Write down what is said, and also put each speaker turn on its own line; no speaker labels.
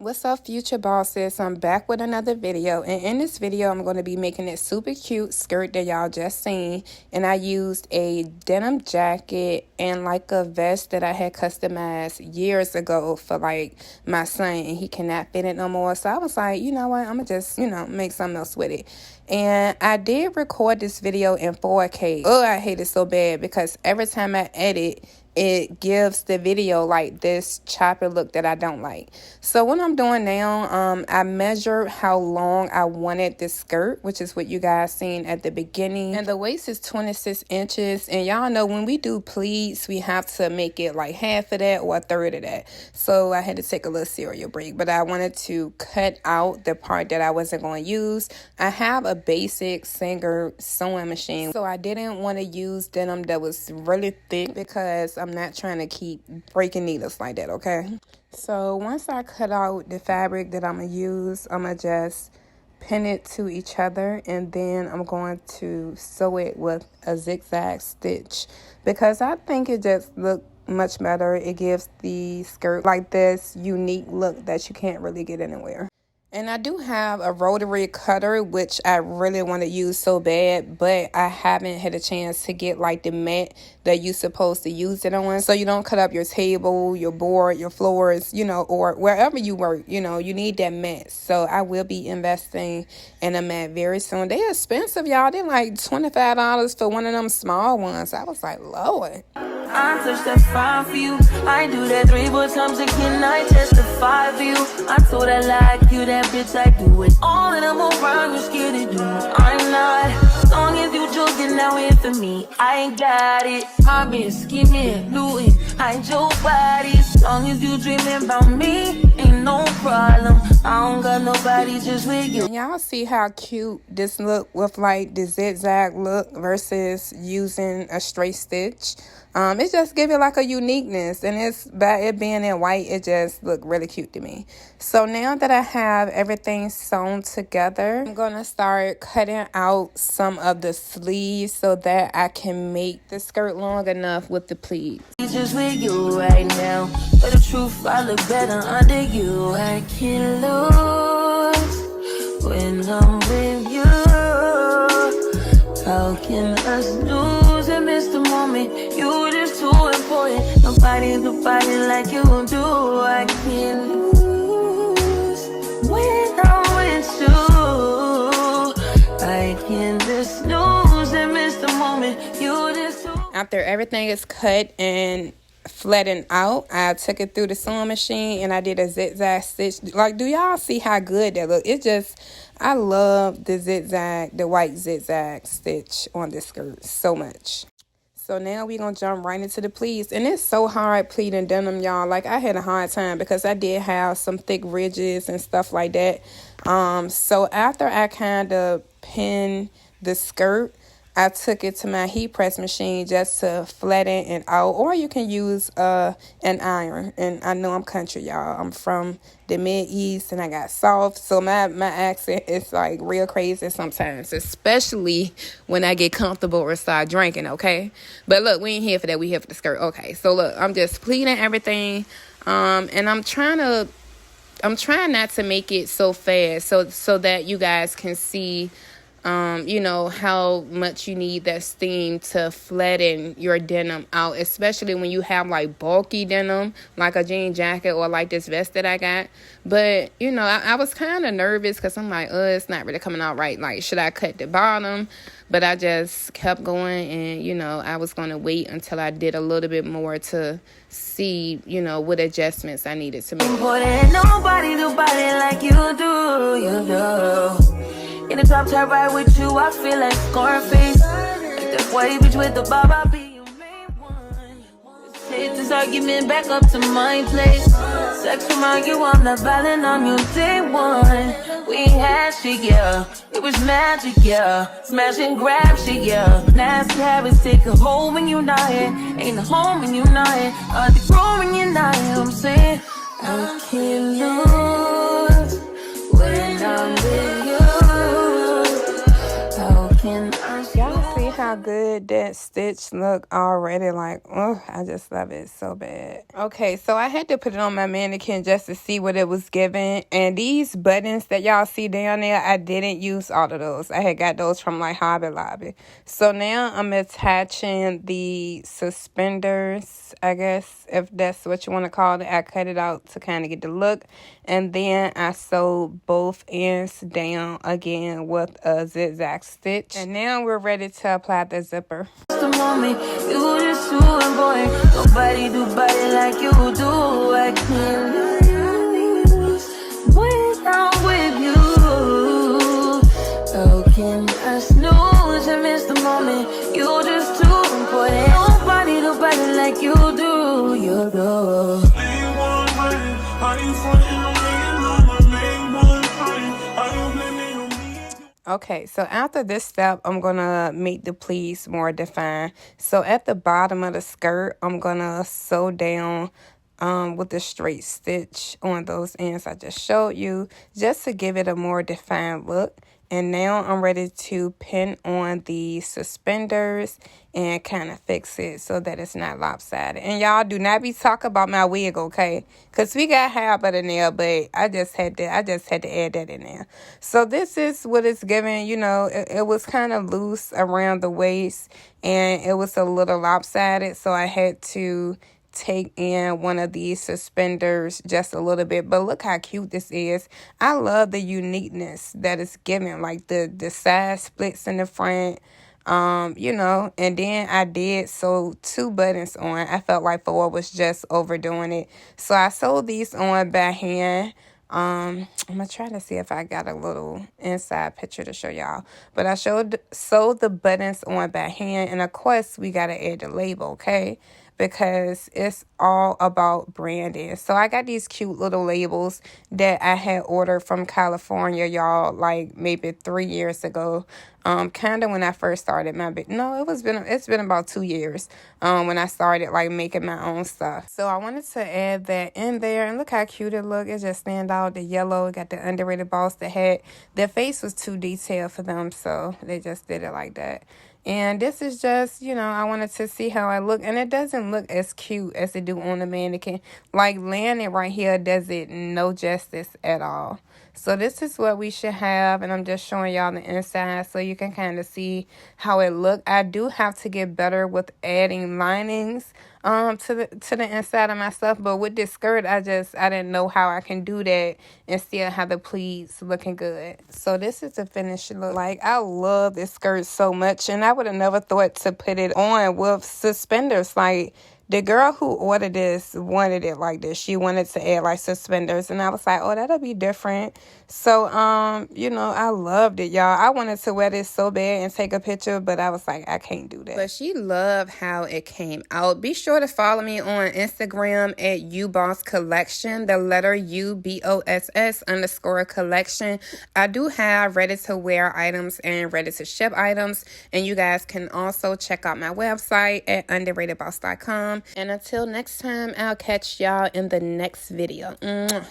What's up, future bosses? I'm back with another video, and in this video I'm going to be making this super cute skirt that y'all just seen. And I used a denim jacket and like a vest that I had customized years ago for like my son, and he cannot fit it no more. So I was like, you know what, I'm gonna just make something else with it. And I did record this video in 4K. Oh, I hate it so bad because every time I edit, it gives the video like this choppy look that I don't like. So what I'm doing now, I measured how long I wanted this skirt, which is what you guys seen at the beginning. And the waist is 26 inches. And y'all know when we do pleats, we have to make it like half of that or a third of that. So I had to take a little cereal break, but I wanted to cut out the part that I wasn't going to use. I have a basic Singer sewing machine, so I didn't want to use denim that was really thick because I'm not trying to keep breaking needles like that, okay? So once I cut out the fabric that I'm going to use, I'm going to just pin it to each other, and then I'm going to sew it with a zigzag stitch because I think it just looks much better. It gives the skirt like this unique look that you can't really get anywhere. And I do have a rotary cutter, which I really want to use so bad, but I haven't had a chance to get like the mat that you're supposed to use it on. So you don't cut up your table, your board, your floors, or wherever you work, you need that mat. So I will be investing in a mat very soon. They're expensive, y'all. They're like $25 for one of them small ones. I was like, Lord.
I touch that fine for you. I do that 3-4 times again. I testify for you. I told her like you, that bitch, I do it. All that I'm around, you're scared to do. I'm not. As long as you joking now here for me, I ain't got it. I've been scheming, looting, hide your body. As long as you dreaming about me, ain't no problem. I don't got nobody just with you.
And y'all see how cute this look with like the zigzag look versus using a straight stitch. It just give it like a uniqueness, and it's by it being in white, it just look really cute to me. So now that I have everything sewn together, I'm gonna start cutting out some of the sleeves so that I can make the skirt long enough with the pleats.
Just with you right now, but the truth, I look better under you. I can't lose when I'm with you. How can us lose and miss the moment? You just too important. Nobody do body like you do. I can't lose when I'm with you. I can't just lose and miss the moment. You just too.
After everything is cut and flattened out, I took it through the sewing machine and I did a zigzag stitch. Like, do y'all see how good that look? It just, I love the white zigzag stitch on this skirt so much. So now we're going to jump right into the pleats. And it's so hard pleating denim, y'all. Like, I had a hard time because I did have some thick ridges and stuff like that. So after I kind of pinned the skirt, I took it to my heat press machine just to flatten it out, or you can use an iron. And I know I'm country, y'all. I'm from the Mid-East and I got soft, so my accent is like real crazy sometimes, especially when I get comfortable or start drinking, okay? But look, we ain't here for that. We here for the skirt. Okay, so look, I'm just pleating everything, and I'm trying not to make it so fast so that you guys can see how much you need that steam to flatten your denim out, especially when you have like bulky denim, like a jean jacket or like this vest that I got. But, I was kind of nervous because I'm like, it's not really coming out right. Like, should I cut the bottom? But I just kept going, and, I was going to wait until I did a little bit more to see, what adjustments I needed to make.
Nobody do body like you do. In the top tier right with you, I feel like Scarface. Like that white bitch with the bob, I'll be your main one. Take this argument back up to my place. Sex remind you I'm not violent on you day one. We had shit, yeah. It was magic, yeah. Smash and grab shit, yeah. Nasty habits take a hold when you're not here. Ain't a home when you're not here. Are they grown when you're not here? I'm saying I can't lose when I'm with you.
Y'all see how good that stitch look already. Like, oh, I just love it so bad. Okay, so I had to put it on my mannequin just to see what it was giving. And these buttons that y'all see down there, I didn't use all of those. I had got those from like Hobby Lobby. So now I'm attaching the suspenders, I guess, if that's what you want to call it. I cut it out to kind of get the look. And then I sewed both ends down again with a zigzag stitch. And now we're ready to apply the zipper.
The moment you just too important. Nobody do body like you do. I can't lose without with you. How can I snooze and miss the moment? You just too important. Nobody do body like you do. You do.
Okay, so after this step, I'm going to make the pleats more defined. So at the bottom of the skirt, I'm going to sew down with the straight stitch on those ends I just showed you, just to give it a more defined look. And now I'm ready to pin on the suspenders and kind of fix it so that it's not lopsided. And y'all do not be talking about my wig, okay? Because we got hair up in there, but I just had to add that in there. So this is what it's giving. You know, it was kind of loose around the waist and it was a little lopsided. So I had to take in one of these suspenders just a little bit. But look how cute this is. I love the uniqueness that it's giving, like the side splits in the front, you know. And then I did sew 2 buttons on. I felt like 4 was just overdoing it, so I sewed these on by hand. I'm gonna try to see if I got a little inside picture to show y'all, but I sewed the buttons on by hand. And of course we gotta add the label, okay, because it's all about branding. So I got these cute little labels that I had ordered from California, y'all, like maybe 3 years ago. Kind of when I first started it's been about 2 years when I started like making my own stuff. So I wanted to add that in there, and look how cute it look. It just stand out. The yellow, got the underrated boss that had their face was too detailed for them, so they just did it like that. And this is just, you know, I wanted to see how I look. And it doesn't look as cute as it do on the mannequin. Like, laying it right here does it no justice at all. So this is what we should have. And I'm just showing y'all the inside so you can kind of see how it look. I do have to get better with adding linings to the inside of my stuff. But with this skirt, I didn't know how I can do that and still have the pleats looking good. So this is the finished look. Like, I love this skirt so much, and I would have never thought to put it on with suspenders. Like, the girl who ordered this wanted it like this. She wanted to add like suspenders, and I was like, oh, that'll be different. So, you know, I loved it, y'all. I wanted to wear this so bad and take a picture, but I was like, I can't do that. But she loved how it came out. Be sure to follow me on Instagram at UBossCollection, the letter UBOSS_collection. I do have ready-to-wear items and ready-to-ship items, and you guys can also check out my website at underratedboss.com. And until next time, I'll catch y'all in the next video. Mwah.